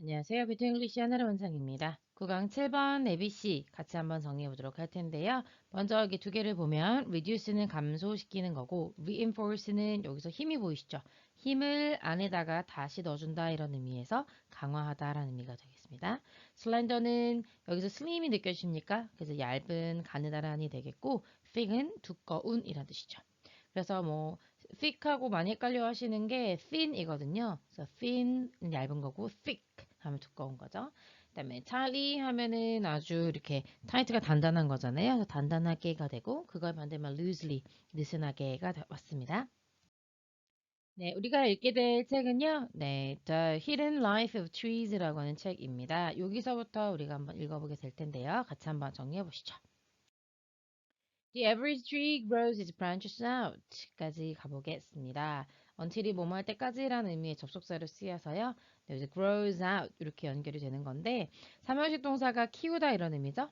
안녕하세요. 뷰티 잉글리시 하나의 원상입니다. 구강 7번 ABC 같이 한번 정리해 보도록 할 텐데요. 먼저 여기 두 개를 보면 reduce는 감소시키는 거고 reinforce는 여기서 힘이 보이시죠? 힘을 안에다가 다시 넣어준다 이런 의미에서 강화하다라는 의미가 되겠습니다. slender는 여기서 slim이 느껴지십니까? 그래서 얇은 가느다란이 되겠고 thick은 두꺼운 이란 뜻이죠. 그래서 뭐 thick하고 많이 헷갈려 하시는 게 thin이거든요. 그래서 thin은 얇은 거고 thick 하면 두꺼운 거죠. 그다음에 tightly 하면은 아주 이렇게 타이트가 단단한 거잖아요. 그래서 단단하게가 되고 그걸 반대면 loosely 느슨하게가 왔습니다. 네, 우리가 읽게 될 책은요. 네, The Hidden Life of Trees라고 하는 책입니다. 여기서부터 우리가 한번 읽어보게 될 텐데요. 같이 한번 정리해 보시죠. The average tree grows its branches out 까지 가보겠습니다. until이 뭐뭐 할 때까지라는 의미의 접속사로 쓰여서요. 네, 이제 grows out 이렇게 연결이 되는 건데 삼형식 동사가 키우다 이런 의미죠.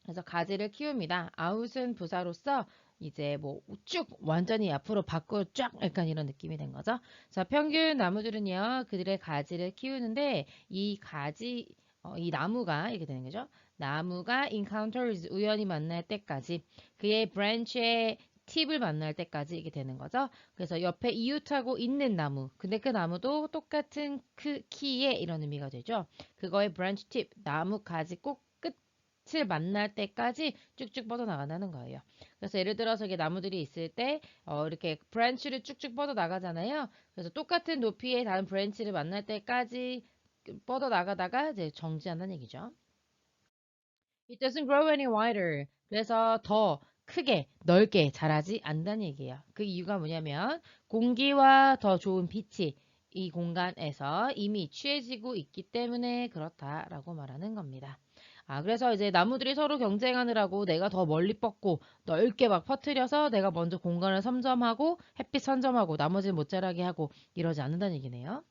그래서 가지를 키웁니다. out은 부사로서 이제 뭐 쭉 완전히 앞으로 밖으로 쫙 약간 이런 느낌이 된 거죠. 자, 평균 나무들은요. 그들의 가지를 키우는데 이 가지 이 나무가 이렇게 되는 거죠. 나무가 encounters 우연히 만날 때까지 그의 branch의 팁을 만날 때까지 이게 되는 거죠. 그래서 옆에 이웃하고 있는 나무. 근데 그 나무도 똑같은 그 키의 이런 의미가 되죠. 그거의 branch tip, 나무 가지 꼭 끝을 만날 때까지 쭉쭉 뻗어나간다는 거예요. 그래서 예를 들어서 이게 나무들이 있을 때 이렇게 브랜치를 쭉쭉 뻗어나가잖아요. 그래서 똑같은 높이의 다른 브랜치를 만날 때까지 뻗어나가다가 이제 정지한다는 얘기죠. It doesn't grow any wider. 그래서 더 크게, 넓게 자라지 않는다는 얘기예요. 그 이유가 뭐냐면 공기와 더 좋은 빛이 이 공간에서 이미 취해지고 있기 때문에 그렇다라고 말하는 겁니다. 그래서 이제 나무들이 서로 경쟁하느라고 내가 더 멀리 뻗고 넓게 막 퍼뜨려서 내가 먼저 공간을 선점하고 햇빛 선점하고 나머지는 못 자라게 하고 이러지 않는다는 얘기네요.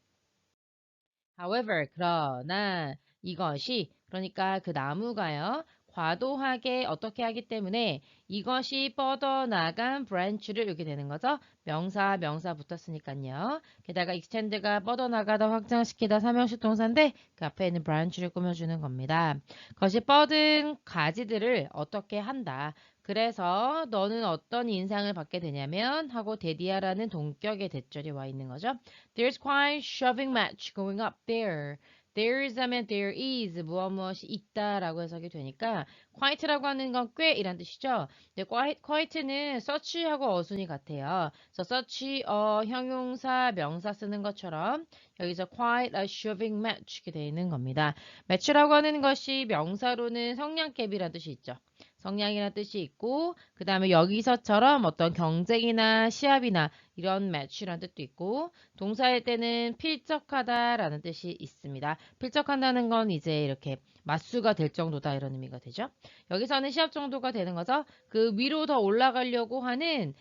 However, 그러나 이것이 그러니까 그 나무가요. 과도하게 어떻게 하기 때문에 이것이 뻗어나간 branch를 이렇게 되는 거죠. 명사 붙었으니까요. 게다가 extend가 뻗어나가다 확장시키다 삼형식 동사인데 그 앞에 있는 branch를 꾸며주는 겁니다. 그것이 뻗은 가지들을 어떻게 한다. 그래서 너는 어떤 인상을 받게 되냐면 하고 데디아라는 동격의 대절이 와 있는 거죠. There's quite shoving match going up there. There is 하면 there is 무엇이 있다라고 해석이 되니까 quite라고 하는 건 꽤 이란 뜻이죠. 근데 quite는 such하고 어순이 같아요. 그래서 such 형용사 명사 쓰는 것처럼 여기서 quite a shoving match 이렇게 되어 있는 겁니다. match라고 하는 것이 명사로는 성냥개비라는 뜻이 있죠. 성냥이라는 뜻이 있고 그 다음에 여기서처럼 어떤 경쟁이나 시합이나 이런 match라는 뜻도 있고 동사일 때는 필적하다라는 뜻이 있습니다. 필적한다는 건 이제 이렇게 맞수가 될 정도다 이런 의미가 되죠. 여기서는 시합 정도가 되는 거죠. 그 위로 더 올라가려고 하는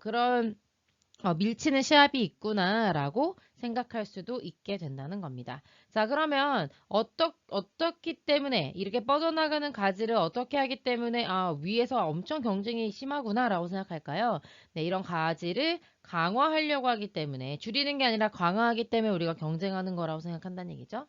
그런 밀치는 시합이 있구나라고 생각할 수도 있게 된다는 겁니다. 자, 그러면 어떻기 때문에 이렇게 뻗어나가는 가지를 어떻게 하기 때문에 위에서 엄청 경쟁이 심하구나라고 생각할까요? 네, 이런 가지를 강화하려고 하기 때문에 줄이는 게 아니라 강화하기 때문에 우리가 경쟁하는 거라고 생각한다는 얘기죠.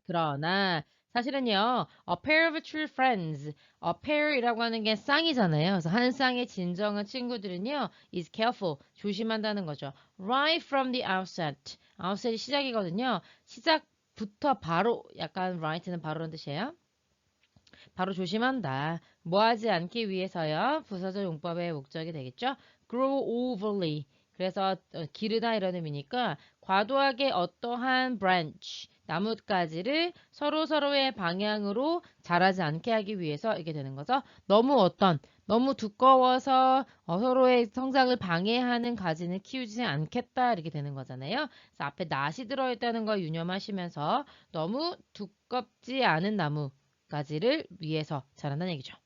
그러나 사실은요, a pair of true friends, a pair이라고 하는 게 쌍이잖아요. 그래서 한 쌍의 진정한 친구들은요, is careful, 조심한다는 거죠. Right from the outset, outset이 시작이거든요. 시작부터 바로, 약간 right는 바로라는 뜻이에요. 바로 조심한다. 뭐 하지 않기 위해서요. 부사절 용법의 목적이 되겠죠. grow overly. 그래서 기르다 이런 의미니까 과도하게 어떠한 branch, 나뭇가지를 서로의 방향으로 자라지 않게 하기 위해서 이게 되는 거죠. 너무 두꺼워서 서로의 성장을 방해하는 가지는 키우지 않겠다 이렇게 되는 거잖아요. 그래서 앞에 낫이 들어있다는 걸 유념하시면서 너무 두껍지 않은 나무 가지를 위해서 자란다는 얘기죠.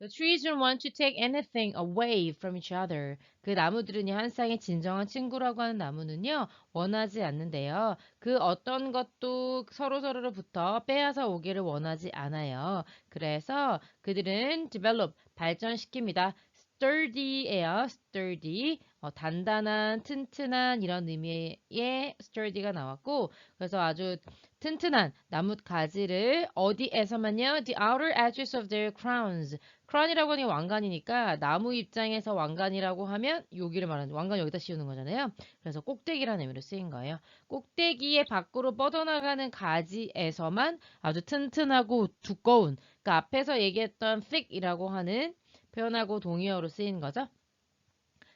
The trees don't want to take anything away from each other. 그 나무들은요, 한 쌍의 진정한 친구라고 하는 나무는요, 원하지 않는데요. 그 어떤 것도 서로로부터 빼앗아 오기를 원하지 않아요. 그래서 그들은 develop, 발전시킵니다. sturdy예요. sturdy. 단단한, 튼튼한 이런 의미의 sturdy가 나왔고 그래서 아주 튼튼한 나뭇 가지를 어디에서만요? The outer edges of their crowns. crown이라고 하는 게 왕관이니까 나무 입장에서 왕관이라고 하면 여기를 말하는 왕관 여기다 씌우는 거잖아요. 그래서 꼭대기라는 의미로 쓰인 거예요. 꼭대기에 밖으로 뻗어나가는 가지에서만 아주 튼튼하고 두꺼운 그러니까 앞에서 얘기했던 thick이라고 하는 표현하고 동의어로 쓰이는 거죠.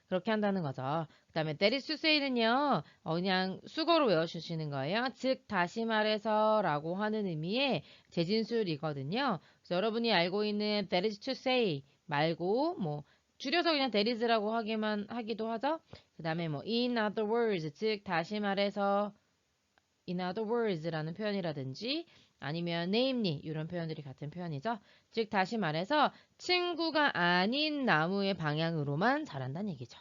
그렇게 한다는 거죠. 그 다음에 that is to say는요, 그냥 수거로 외워주시는 거예요. 즉, 다시 말해서 라고 하는 의미의 재진술이거든요. 그래서 여러분이 알고 있는 that is to say 말고, 뭐, 줄여서 그냥 that is라고 하기도 하죠. 그 다음에 뭐, in other words, 즉, 다시 말해서 in other words라는 표현이라든지 아니면 namely 이런 표현들이 같은 표현이죠. 즉 다시 말해서 친구가 아닌 나무의 방향으로만 자란다는 얘기죠.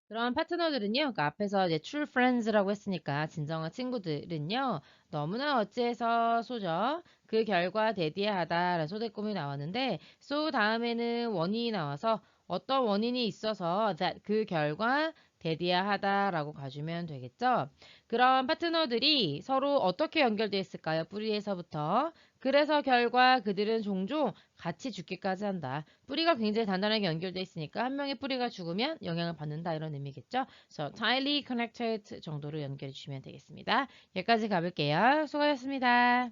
그런 파트너들은요, 그러니까 앞에서 이제 true friends라고 했으니까 진정한 친구들은요, 너무나 어찌해서 소죠. 그 결과 대디하다라는 소대꿈이 나왔는데, so 다음에는 원인이 나와서 어떤 원인이 있어서 that 그 결과 대디하다라고 가주면 되겠죠. 그런 파트너들이 서로 어떻게 연결되어 있을까요? 뿌리에서부터. 그래서 결과 그들은 종종 같이 죽기까지 한다. 뿌리가 굉장히 단단하게 연결되어 있으니까 한 명의 뿌리가 죽으면 영향을 받는다 이런 의미겠죠. 그래서 tightly connected 정도로 연결해 주시면 되겠습니다. 여기까지 가볼게요. 수고하셨습니다.